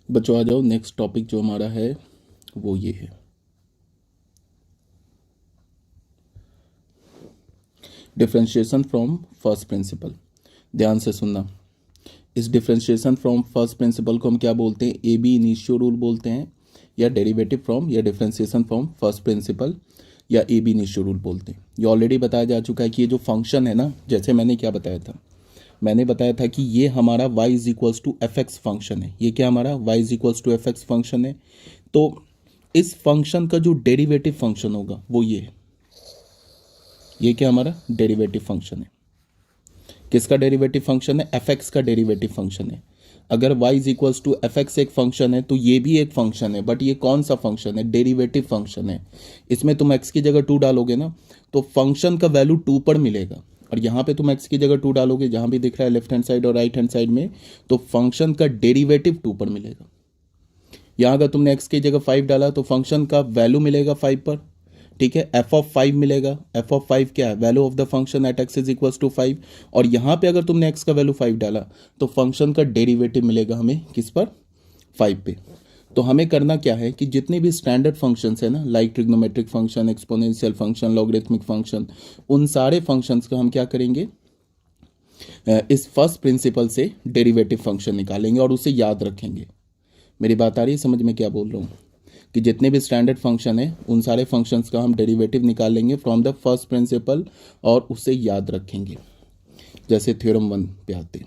बच्चों आ जाओ, next topic जो हमारा है वो ये है डिफरेंशिएशन फ्रॉम फर्स्ट प्रिंसिपल। ध्यान से सुनना। इस डिफरेंशिएशन फ्रॉम फर्स्ट प्रिंसिपल को हम क्या बोलते हैं? ए बी इनिशियो रूल बोलते हैं, या डेरिवेटिव फ्रॉम या डिफरेंशिएशन फ्रॉम फर्स्ट प्रिंसिपल, या ए बी इनिशियो रूल बोलते हैं। ये ऑलरेडी बताया जा चुका है कि ये जो फंक्शन है ना, जैसे मैंने क्या बताया था, मैंने बताया था कि ये हमारा y is equals to F X function है। ये क्या हमारा y is equals to F X function है। तो इस फंक्शन का जो डेरिवेटिव फंक्शन होगा वो ये है। ये क्या हमारा डेरिवेटिव फंक्शन है। किसका डेरिवेटिव फंक्शन है? एफ एक्स का डेरिवेटिव फंक्शन है। अगर y is equals to F X एक फंक्शन है तो ये भी एक फंक्शन है, बट ये कौन सा फंक्शन है? डेरिवेटिव फंक्शन है। इसमें तुम x की जगह 2 डालोगे ना, तो फंक्शन का वैल्यू 2 पर मिलेगा, और यहाँ पे तुम x की जगह 2 डालोगे, जहाँ भी दिख रहा है लेफ्ट हैंड साइड और राइट हैंड साइड में, तो फंक्शन का डेरिवेटिव 2 पर मिलेगा। यहाँ अगर तुमने x की जगह 5 डाला तो फंक्शन का वैल्यू मिलेगा 5 पर। ठीक है, एफ ऑफ 5 मिलेगा। एफ ऑफ 5 क्या है? Value of the function at X is equals to 5। और यहाँ पे अगर तुमने x का वैल्यू 5 डाला तो फंक्शन का डेरिवेटिव मिलेगा हमें किस पर? 5 पे। तो हमें करना क्या है कि जितने भी स्टैंडर्ड फंक्शंस है ना, like trigonometric function, exponential function, logarithmic function, उन सारे फंक्शंस का हम क्या करेंगे? इस फर्स्ट प्रिंसिपल से डेरिवेटिव फंक्शन निकालेंगे और उसे याद रखेंगे। मेरी बात आ रही है समझ में क्या बोल रहा हूँ? कि जितने भी स्टैंडर्ड फंक्शन है उन सारे फंक्शंस का हम डेरिवेटिव निकालेंगे फ्रॉम द फर्स्ट प्रिंसिपल और उसे याद रखेंगे। जैसे थ्योरम 1 पे आते।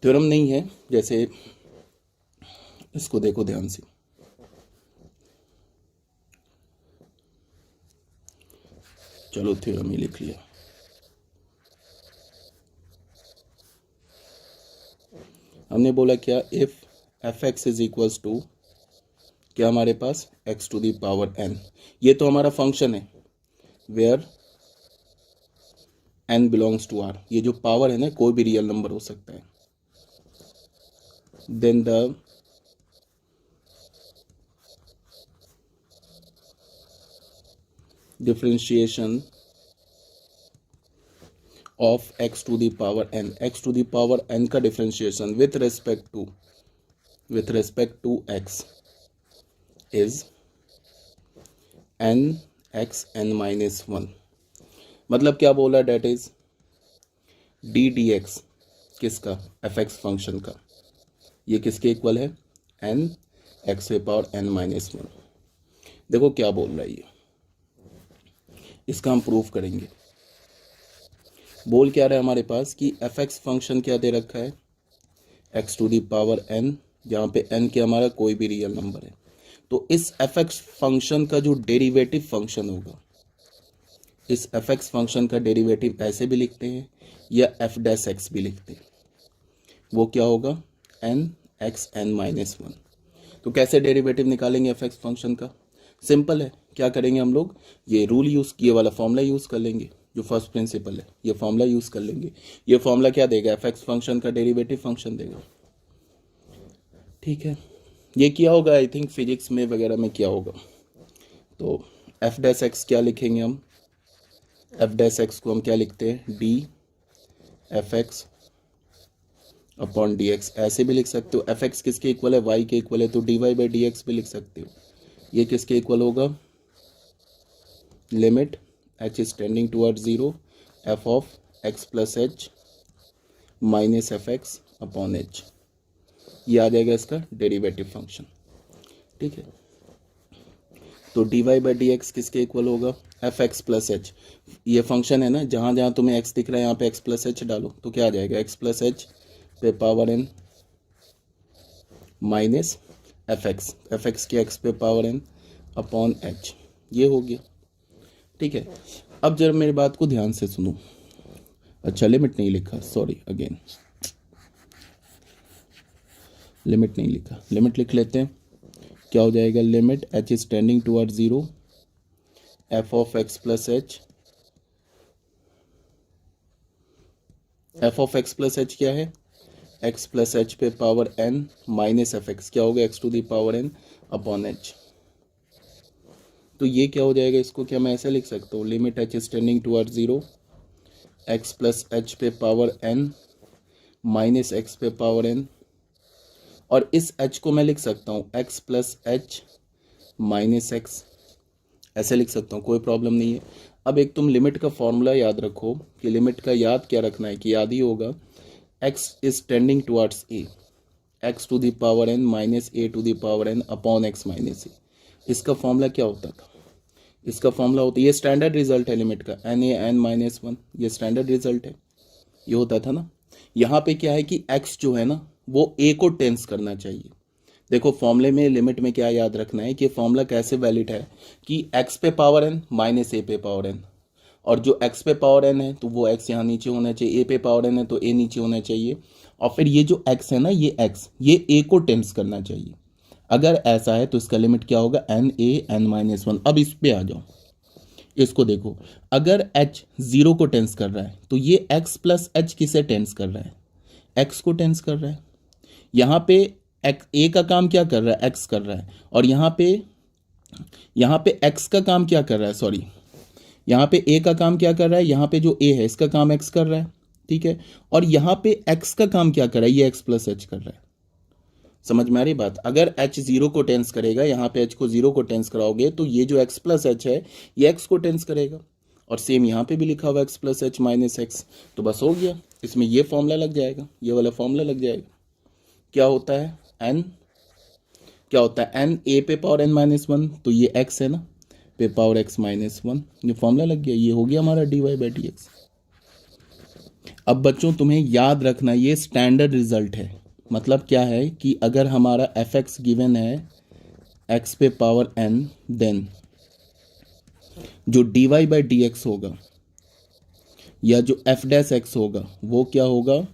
थ्योरम नहीं है, जैसे इसको देखो ध्यान से। चलो थ्योरम ही लिख लिया। हमने बोला क्या? If F X is equals to क्या हमारे पास? X to the power N. ये तो हमारा फंक्शन है where N belongs to R. ये जो पावर है ना, कोई भी रियल नंबर हो सकता है। Then the differentiation of X to the power N. X to the power N का differentiation with respect to X is N X N minus 1। मतलब क्या बोला? That is D D X किसका? F X function का। ये किसके equal है? N X पे पावर एन माइनस 1। देखो क्या बोल रहा है ये, इसका हम प्रूफ करेंगे। बोल क्या रहा है हमारे पास कि एफ एक्स फंक्शन क्या दे रखा है? X to the power N, जहाँ पे एन के हमारा कोई भी रियल नंबर है। तो इस एफ एक्स फंक्शन का जो डेरिवेटिव फंक्शन होगा, इस एफ एक्स फंक्शन का डेरिवेटिव ऐसे भी लिखते हैं या एफ डैश एक्स भी लिखते हैं। वो क्या होगा? N X N minus 1। तो कैसे डेरिवेटिव निकालेंगे एफ एक्स फंक्शन का? सिंपल है। क्या करेंगे हम लोग? ये रूल यूज़, ये वाला फॉर्मूला यूज़ कर लेंगे जो फर्स्ट प्रिंसिपल है। ये फॉर्मूला यूज़ कर लेंगे। ये फॉर्मूला क्या देगा? एफ एक्स फंक्शन का डेरिवेटिव फंक्शन देगा। ठीक है, ये किया होगा आई थिंक फिजिक्स में वगैरह में किया होगा। तो एफ डैश एक्स क्या लिखेंगे हम? एफ डैश एक्स को हम क्या लिखते हैं? D F X upon D X. ऐसे भी लिख सकते हो। एफ एक्स किसके इक्वल है? वाई के इक्वल है, तो D Y by D X भी लिख सकते हो। ये किसके इक्वल होगा? Limit H is tending toward 0 F of X plus H minus F X upon H. ये आ जाएगा इसका डेरिवेटिव फंक्शन। ठीक है, तो D Y by D X किसके इक्वल होगा? F x plus H. ये फंक्शन है ना, जहाँ जहाँ तुम्हें एक्स दिख रहा है यहाँ पे एक्स प्लस एच डालो, तो क्या आ जाएगा? एक्स प्लस एच पे power N minus F X की एक्स पे पावर एन अपॉन एच। ये हो गया। ठीक है, अब जरा मेरी बात को ध्यान से सुनो। अच्छा, लिमिट नहीं लिखा, सॉरी अगेन, लिमिट नहीं लिखा, लिमिट लिख लेते हैं। क्या हो जाएगा? Limit H is tending toward 0 F of X plus H. F of X plus H क्या है? एक्स प्लस एच पे power N minus F X. क्या होगा? X to the power N upon H. तो ये क्या हो जाएगा? इसको क्या मैं ऐसे लिख सकता हूँ? Limit H is tending toward 0 x plus H पे पावर एन माइनस एक्स पे पावर एन और इस h को मैं लिख सकता हूँ x plus H minus x, ऐसे लिख सकता हूँ, कोई प्रॉब्लम नहीं है। अब एक तुम लिमिट का फॉर्मूला याद रखो कि लिमिट का याद क्या रखना है कि याद ही होगा x is tending towards a, x to the power n minus a to the power n upon x minus a। इसका फॉर्मूला क्या होता था? इसका फॉर्मूला होता है, ये स्टैंडर्ड रिजल्ट है लिमिट का, N A N minus one, ये स्टैंडर्ड रिजल्ट है, ये होता था ना। यहाँ पे क्या है कि x जो है ना वो a को टेंस करना चाहिए। देखो फॉर्मूले में लिमिट में क्या याद रखना है कि फॉर्मूला कैसे वैलिड है कि x पे पावर n माइनस a पे पावर n, और जो x पे पावर n है तो वो x यहाँ नीचे होना चाहिए, a पे पावर n है तो a नीचे होना चाहिए, और फिर ये जो x है ना ये x ये a को टेंस करना चाहिए। अगर ऐसा है तो इसका लिमिट क्या होगा, N A N minus one. अब इस पे आ जाओ, इसको देखो, अगर h जीरो को टेंस कर रहा है तो ये x प्लस एच किसे टेंस कर रहा है, x को टेंस कर रहा है। यहाँ पे a का काम क्या कर रहा है, x कर रहा है, और यहाँ पे x का काम क्या कर रहा है, सॉरी यहाँ पे a का काम क्या कर रहा है, यहाँ पे जो a है इसका काम x कर रहा है, ठीक है। और यहाँ पे x का काम क्या कर रहा है, ये x प्लस एच कर रहा है। समझ में आ रही बात? अगर h जीरो को टेंस करेगा, यहाँ पे h को जीरो को टेंस कराओगे तो ये जो x प्लस एच है ये x को टेंस करेगा, और सेम यहाँ पे भी लिखा हुआ x plus H minus x, तो बस हो गया, इसमें ये फॉर्मूला लग जाएगा, ये वाला फॉर्मूला लग जाएगा। क्या होता है n, क्या होता है n a पे पावर n माइनस वन, तो ये x है ना पे पावर x माइनस वन, ये फॉर्मूला लग गया, ये हो गया हमारा dy बाई डी एक्स। अब बच्चों तुम्हें याद रखना ये स्टैंडर्ड रिजल्ट है, मतलब क्या है कि अगर हमारा एफ एक्स गिवन है x पे पावर n, देन जो dy बाई डी एक्स होगा या जो f डैश एक्स होगा वो क्या होगा,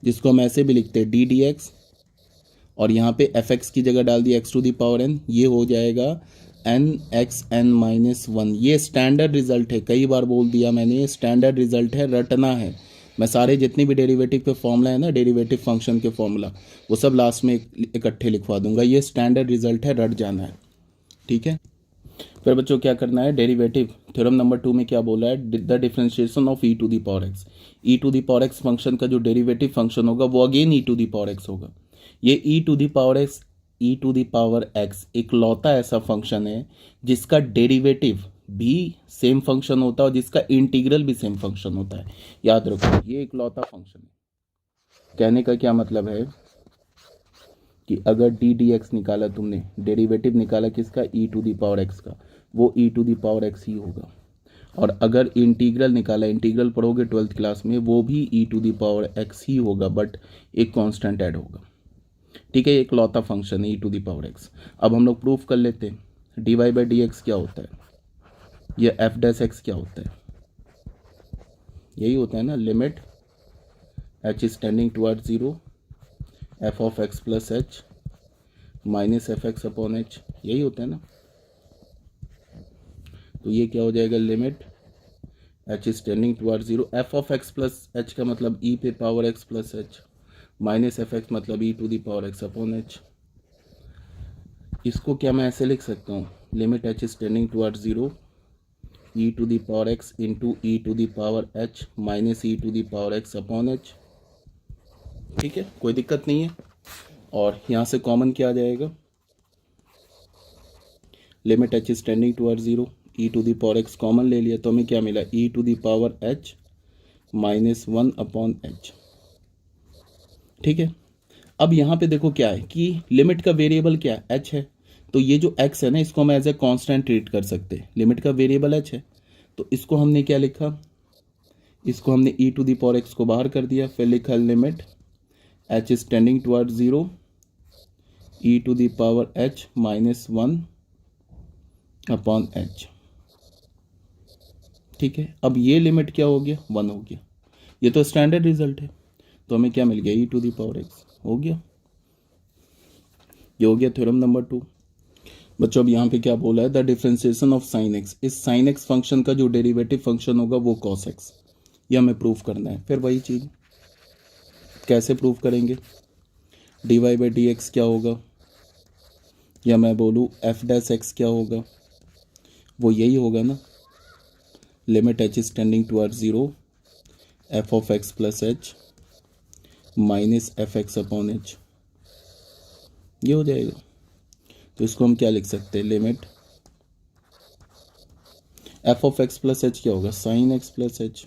जिसको हम ऐसे भी लिखते हैं डी डी एक्स, और यहाँ पे एफ एक्स की जगह डाल दिया X to the power n, ये हो जाएगा N X N minus one. ये स्टैंडर्ड रिजल्ट है, कई बार बोल दिया मैंने, स्टैंडर्ड रिजल्ट है, रटना है। मैं सारे जितने भी डेरिवेटिव के फॉर्मूला है ना, डेरिवेटिव फंक्शन के फॉर्मूला, वो सब लास्ट में इकट्ठे लिखवा दूंगा। ये स्टैंडर्ड रिजल्ट है, रट जाना है, ठीक है। फिर बच्चों क्या करना है, डेरिवेटिव थ्योरम नंबर 2 में क्या बोला है, the differentiation of E to the power X. E to the power X function का जो डेरिवेटिव फंक्शन होगा वो again E to the power X होगा। ये E to the power X, E to the power X एक लौता ऐसा function है जिसका डेरिवेटिव भी सेम फंक्शन होता है और जिसका इंटीग्रल भी सेम फंक्शन होता है। याद रखो ये एक लौता फंक्शन है। कहने का क्या मतलब है कि अगर डी डी एक्स निकाला तुमने, डेरिवेटिव निकाला किसका, ई टू दी पावर एक्स का, वो ई टू दी पावर एक्स ही होगा। और अगर इंटीग्रल निकाला, इंटीग्रल पढ़ोगे 12th क्लास में, वो भी ई टू दी पावर एक्स ही होगा, बट एक कांस्टेंट ऐड होगा, ठीक है। एक लौता फंक्शन है E to the power X. अब हम लोग प्रूफ कर लेते हैं D Y by D X क्या होता है, ये एफ डैश एक्स क्या होता है, यही होता है ना, limit H is tending toward zero F of X plus H minus F X upon H, यही होता है ना। तो ये क्या हो जाएगा, limit H is tending toward zero, F of X plus H का मतलब ई पे power X plus H minus F X मतलब E to the power X upon H. इसको क्या मैं ऐसे लिख सकता हूँ, limit H is tending toward zero E to the power X into E to the power H minus E to the power X upon H, ठीक है, कोई दिक्कत नहीं है। और यहाँ से कॉमन क्या आ जाएगा, limit H is tending toward zero, E to the power X common ले लिया तो हमें क्या मिला, E to the power H minus one upon H, ठीक है। अब यहाँ पे देखो क्या है कि लिमिट का वेरिएबल क्या है, एच है, तो ये जो एक्स है ना इसको हम एज ए कांस्टेंट ट्रीट कर सकते हैं, लिमिट का वेरिएबल एच है, तो इसको हमने क्या लिखा, इसको हमने E to the power X को बाहर कर दिया, फिर लिखा limit H is tending toward zero E to the power H minus one upon H, ठीक है। अब ये लिमिट क्या हो गया, वन हो गया, ये तो स्टैंडर्ड रिजल्ट है, तो हमें क्या मिल गया, ई टू दी पावर एक्स हो गया, ये हो गया थ्योरम नंबर 2। बच्चों अब यहाँ पे क्या बोला है, the differentiation of sine x, इस साइन एक्स फंक्शन का जो डेरिवेटिव फंक्शन होगा वो कॉस एक्स, ये हमें प्रूफ करना है। फिर वही चीज़ कैसे प्रूफ करेंगे, D Y by D X क्या होगा, या मैं बोलूँ एफ डैश एक्स क्या होगा, वो यही होगा ना, limit H is tending toward zero F of X plus H minus F X upon H, ये हो जाएगा। तो इसको हम क्या लिख सकते हैं, limit F of X plus H क्या होगा, sine X plus H,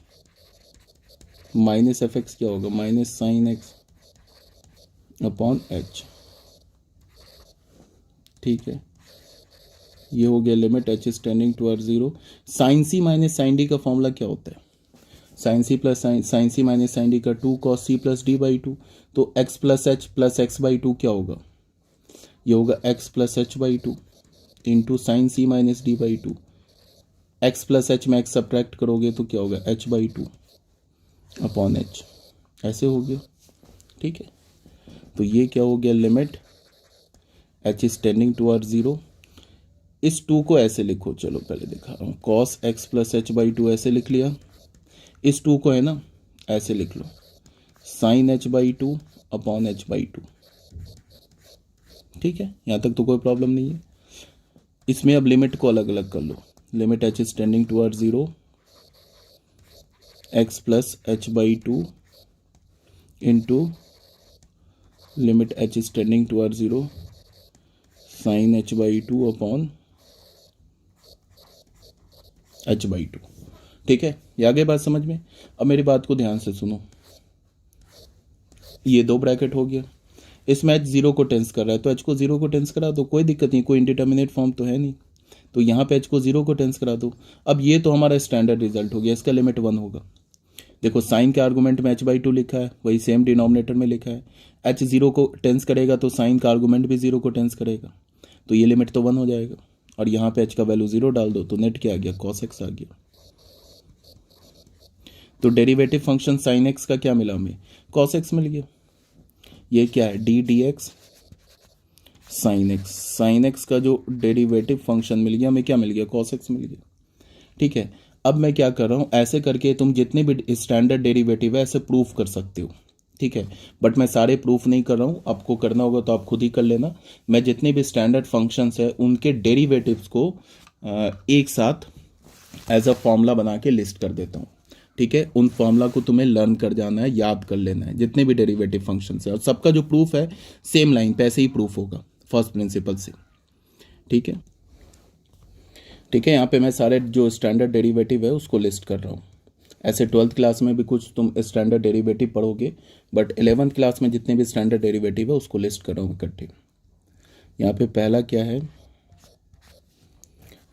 minus F X क्या होगा, minus sine X upon H. ठीक है, ये हो गया limit H is tending toward zero. Sine C minus sine D का फॉर्मूला क्या होता है, sine C plus sine C minus sine D का 2 cos C plus D by 2। तो X plus H plus X by 2 क्या होगा, ये होगा X plus H by 2 into sine C minus D by 2। X plus H में X subtract करोगे तो क्या होगा, एच बाई 2 अपॉन एच, ऐसे हो गया। ठीक है, तो ये क्या हो गया, limit H is tending toward zero. इस 2 को ऐसे लिखो, चलो पहले दिखा रहा हूँ, cos x plus H by 2 ऐसे लिख लिया। इस 2 को है ना ऐसे लिख लो, sine H by 2 upon H by 2। ठीक है, यहाँ तक तो कोई प्रॉब्लम नहीं है। इसमें अब लिमिट को अलग अलग कर लो, limit H is tending toward zero, X plus H by 2 into limit H is tending toward zero, sine H by 2 upon H by 2। ठीक है, ये आगे बात समझ में। अब मेरी बात को ध्यान से सुनो, ये 2 ब्रैकेट हो गया, इसमें एच जीरो को टेंस कर रहा है तो एच को जीरो को टेंस करा दो, कोई दिक्कत नहीं, कोई इंडिटर्मिनेट फॉर्म तो है नहीं, तो यहाँ पे एच को जीरो को टेंस करा दो। अब ये तो हमारा स्टैंडर्ड रिजल्ट हो गया, इसका लिमिट 1 होगा। देखो साइन के आर्गूमेंट में एच बाई 2 लिखा है, वही सेम डिनोमिनेटर में लिखा है, एच जीरो को टेंस करेगा तो साइन का आर्गूमेंट भी जीरो को टेंस करेगा, तो ये लिमिट तो 1 हो जाएगा। और यहाँ पे एच का वैल्यू जीरो डाल दो तो नेट क्या आ गया, कॉस एक्स आ गया। तो डेरिवेटिव फंक्शन साइन एक्स का क्या मिला हमें, कॉस एक्स मिल गया। ये क्या है, D D X sine x, sine x का जो डेरिवेटिव फंक्शन मिल गया हमें, क्या मिल गया, कॉस एक्स मिल गया। ठीक है, अब मैं क्या कर रहा हूँ, ऐसे करके तुम जितने भी स्टैंडर्ड डेरिवेटिव है ऐसे प्रूफ कर सकते हो। ठीक है, बट मैं सारे प्रूफ नहीं कर रहा हूँ, आपको करना होगा तो आप खुद ही कर लेना। मैं जितने भी स्टैंडर्ड फंक्शंस है उनके डेरिवेटिव्स को एक साथ एज अ फॉर्मूला बना के लिस्ट कर देता हूँ। ठीक है, उन फॉर्मूला को तुम्हें लर्न कर जाना है, याद कर लेना है, जितने भी डेरिवेटिव फंक्शंस है, और सबका जो प्रूफ है सेम लाइन पे ऐसे ही प्रूफ होगा फर्स्ट प्रिंसिपल से। ठीक है, ठीक है, यहाँ पे मैं सारे जो स्टैंडर्ड डेरिवेटिव है उसको लिस्ट कर रहा हूँ। ऐसे 12th क्लास में भी कुछ तुम स्टैंडर्ड डेरिवेटिव पढ़ोगे, बट 11th क्लास में जितने भी स्टैंडर्ड डेरिवेटिव है उसको लिस्ट कर रहा हूँ इकट्ठे। यहाँ पे पहला क्या है,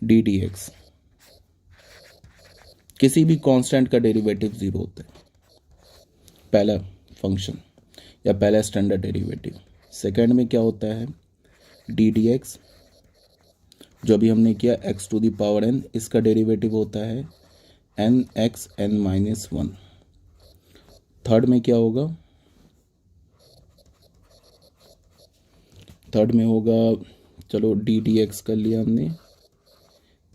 डी डी एक्स, किसी भी कांस्टेंट का डेरिवेटिव जीरो होता है, पहला फंक्शन या पहला स्टैंडर्ड डेरिवेटिव। सेकंड में क्या होता है, डी डी एक्स, जो अभी हमने किया X to the power N, इसका डेरिवेटिव होता है N X N minus 1। Third में क्या होगा, थर्ड में होगा, चलो डी डी एक्स कर लिया हमने,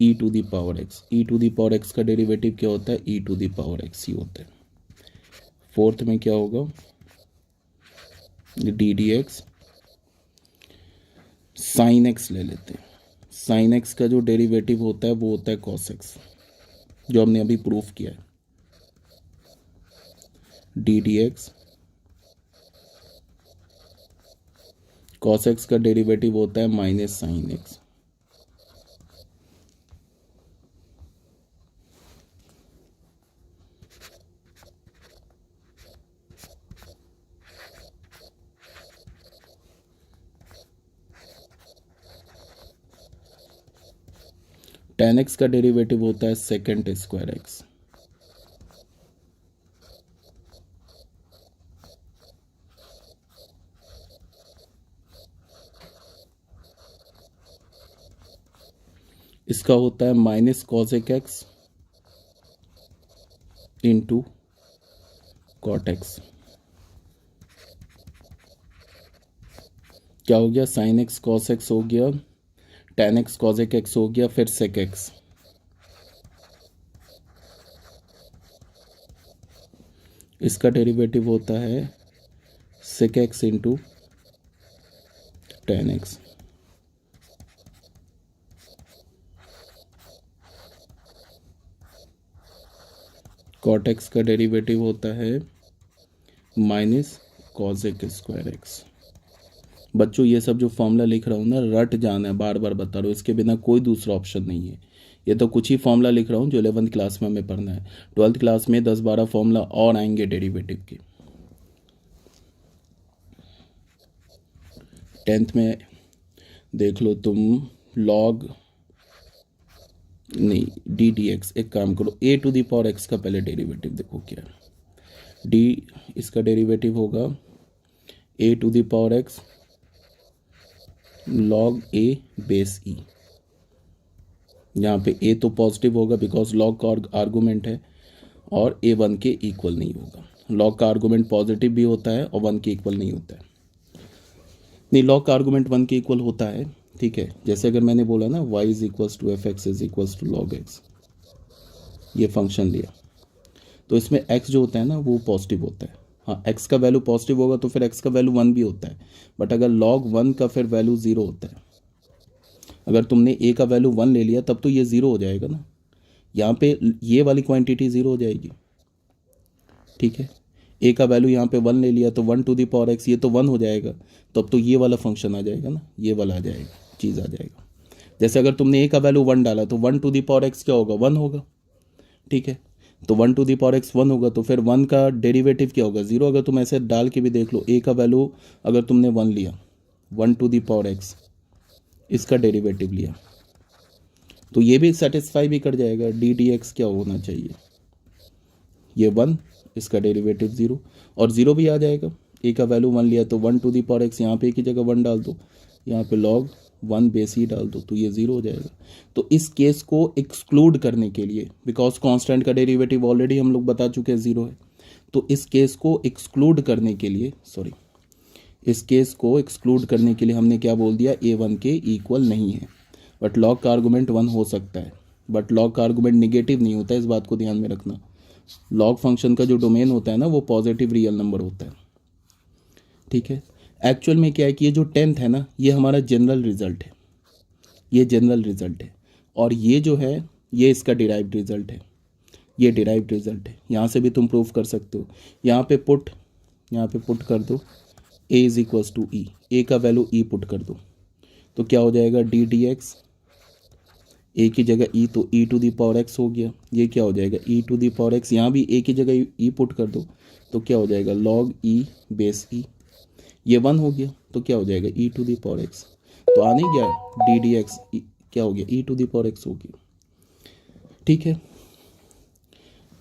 E to the power X, E to the power X का डेरिवेटिव क्या होता है, E to the power X ही होता है। फोर्थ में क्या होगा, D D X sine X ले लेते हैं, साइन एक्स का जो डेरिवेटिव होता है वो होता है कॉस एक्स, जो हमने अभी प्रूफ किया है, D D X cos X का डेरिवेटिव होता है minus sine X. Tan X का डेरिवेटिव होता है सेकेंड स्क्वायर एक्स। इसका होता है minus cosec X into cot X. क्या हो गया, साइन एक्स कॉस एक्स हो गया, टेन एक्स कॉसेक एक्स हो गया, फिर सेक एक्स। इसका डेरिवेटिव होता है sec X into tan X. Cot X का डेरिवेटिव होता है माइनस कॉसेक स्क्वायर एक्स। बच्चों ये सब जो फॉर्मूला लिख रहा हूँ ना, रट जाना है, बार बार बता रहा हूँ, इसके बिना कोई दूसरा ऑप्शन नहीं है। ये तो कुछ ही फॉर्मूला लिख रहा हूँ जो 11th क्लास में हमें पढ़ना है। 12th क्लास में 10-12 फॉर्मूला और आएंगे डेरिवेटिव के। 10th में देख लो तुम, लॉग नहीं, डी डी एक्स, एक काम करो, ए टू दी पावर एक्स का पहले डेरिवेटिव देखो क्या है। डी, इसका डेरिवेटिव होगा A to the power X log A base E. यहाँ पे ए तो पॉजिटिव होगा बिकॉज लॉग का आर्गूमेंट है, और ए 1 के इक्वल नहीं होगा। लॉग का आर्गूमेंट पॉजिटिव भी होता है और 1 के इक्वल नहीं होता है। नहीं, लॉग का आर्गूमेंट 1 के इक्वल होता है, ठीक है। जैसे अगर मैंने बोला ना y is equals to F X is equals to log X, ये फंक्शन लिया, तो इसमें x जो होता है ना वो पॉजिटिव होता है। हाँ, x का वैल्यू पॉजिटिव होगा तो फिर x का वैल्यू 1 भी होता है, बट अगर log 1 का फिर वैल्यू 0 होता है। अगर तुमने a का वैल्यू 1 ले लिया तब तो ये 0 हो जाएगा ना, यहाँ पे ये वाली क्वांटिटी 0 हो जाएगी, ठीक है। a का वैल्यू यहाँ पे 1 ले लिया तो 1 टू दी पावर x, ये तो 1 हो जाएगा, तब तो ये वाला फंक्शन आ जाएगा ना, ये वाला आ जाएगा, चीज़ आ जाएगा। जैसे अगर तुमने a का वैल्यू 1 डाला तो 1 टू दी पावर x क्या होगा, 1 होगा, ठीक है। तो 1 टू दी पावर x 1 होगा, तो फिर 1 का डेरिवेटिव क्या होगा, 0। अगर तुम ऐसे डाल के भी देख लो, a का वैल्यू अगर तुमने 1 लिया, 1 टू दी पावर x, इसका डेरिवेटिव लिया, तो ये भी सेटिस्फाई भी कर जाएगा। डी डी एक्स क्या होना चाहिए, ये 1, इसका डेरिवेटिव 0, और 0 भी आ जाएगा। ए का वैल्यू 1 लिया तो 1 टू दी पावर एक्स, यहाँ पे एक ही जगह 1 डाल दो, यहाँ पे लॉग 1 बेस ही डाल दो, तो ये 0 हो जाएगा। तो इस केस को एक्सक्लूड करने के लिए, बिकॉज कांस्टेंट का डेरिवेटिव ऑलरेडी हम लोग बता चुके हैं 0 है, तो इस केस को एक्सक्लूड करने के लिए, इस केस को एक्सक्लूड करने के लिए हमने क्या बोल दिया, a1 के इक्वल नहीं है। बट लॉग का आर्गूमेंट 1 हो सकता है, बट लॉग का आर्गूमेंट निगेटिव नहीं होता है, इस बात को ध्यान में रखना। लॉग फंक्शन का जो डोमेन होता है ना वो पॉजिटिव रियल नंबर होता है, ठीक है। एक्चुअल में क्या है कि ये जो 10th है ना, ये हमारा जनरल रिजल्ट है, ये जनरल रिजल्ट है, और ये जो है ये इसका डिराइव्ड रिजल्ट है, ये डिराइव्ड रिजल्ट है। यहाँ से भी तुम प्रूव कर सकते हो, यहाँ पे पुट कर दो a इज इक्वल्स टू ई, ए का वैल्यू e पुट कर दो, तो क्या हो जाएगा, डी डी एक्स, ए की जगह e तो e to the power x हो गया, ये क्या हो जाएगा e to the power x, यहाँ भी a की जगह e पुट कर दो, तो क्या हो जाएगा log e बेस e, ये 1 हो गया, तो क्या हो जाएगा e to the power x, तो आ नहीं गया डी डी एक्स, क्या हो गया e to the power x हो गया, ठीक है।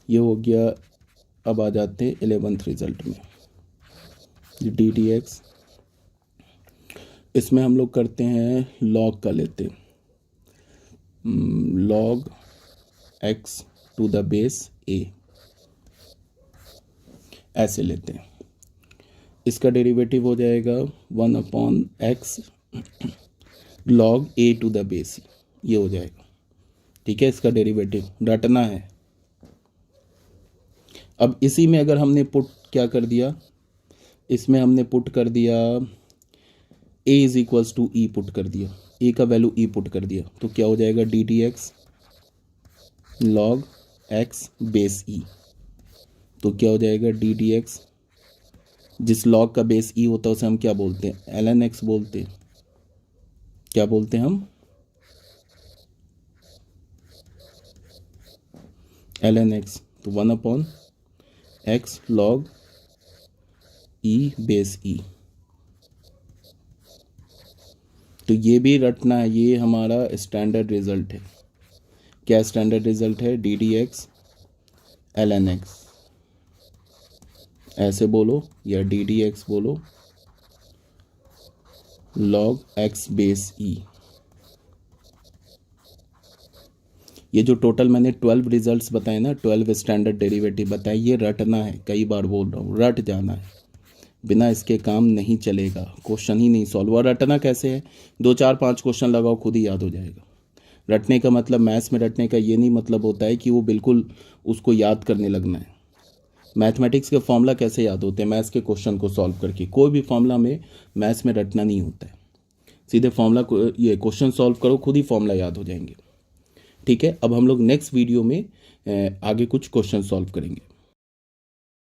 ये हो गया। अब आ जाते हैं 11th रिजल्ट में, डी डी एक्स, इसमें हम लोग करते हैं लॉग का लेते हैं, log x to the base a, ऐसे लेते हैं। इसका डेरिवेटिव हो जाएगा 1/x log a to the base c, ये हो जाएगा, ठीक है। इसका डेरिवेटिव रटना है। अब इसी में अगर हमने पुट क्या कर दिया, इसमें हमने पुट कर दिया a is equals to E put कर दिया, a का वैल्यू e पुट कर दिया, तो क्या हो जाएगा D D x log x base e, तो क्या हो जाएगा डी डी एक्स, जिस लॉग का बेस e होता है उसे हम क्या बोलते हैं, ln x बोलते हैं। क्या बोलते हैं हम, ln x, तो 1/x log e base e, तो ये भी रटना है, ये हमारा स्टैंडर्ड रिजल्ट है। क्या स्टैंडर्ड रिजल्ट है, D D x ln x, ऐसे बोलो, या डी डी एक्स बोलो log x बेस e। ये जो टोटल मैंने 12 रिजल्ट्स बताए ना, 12 स्टैंडर्ड डेरिवेटिव बताए, ये रटना है, कई बार बोल रहा हूँ, रट जाना है, बिना इसके काम नहीं चलेगा, क्वेश्चन ही नहीं सॉल्व। और रटना कैसे है, 2 4 5 क्वेश्चन लगाओ, खुद ही याद हो जाएगा। रटने का मतलब, मैथ्स में रटने का ये नहीं मतलब होता है कि वो बिल्कुल उसको याद करने लगना है। मैथमेटिक्स के फॉर्मूला कैसे याद होते हैं, मैथ्स के क्वेश्चन को सॉल्व करके। कोई भी फॉर्मूला में मैथ्स में रटना नहीं होता है, सीधे फॉर्मूला को, ये क्वेश्चन सॉल्व करो, खुद ही फॉर्मूला याद हो जाएंगे, ठीक है। अब हम लोग नेक्स्ट वीडियो में आगे कुछ क्वेश्चन सॉल्व करेंगे।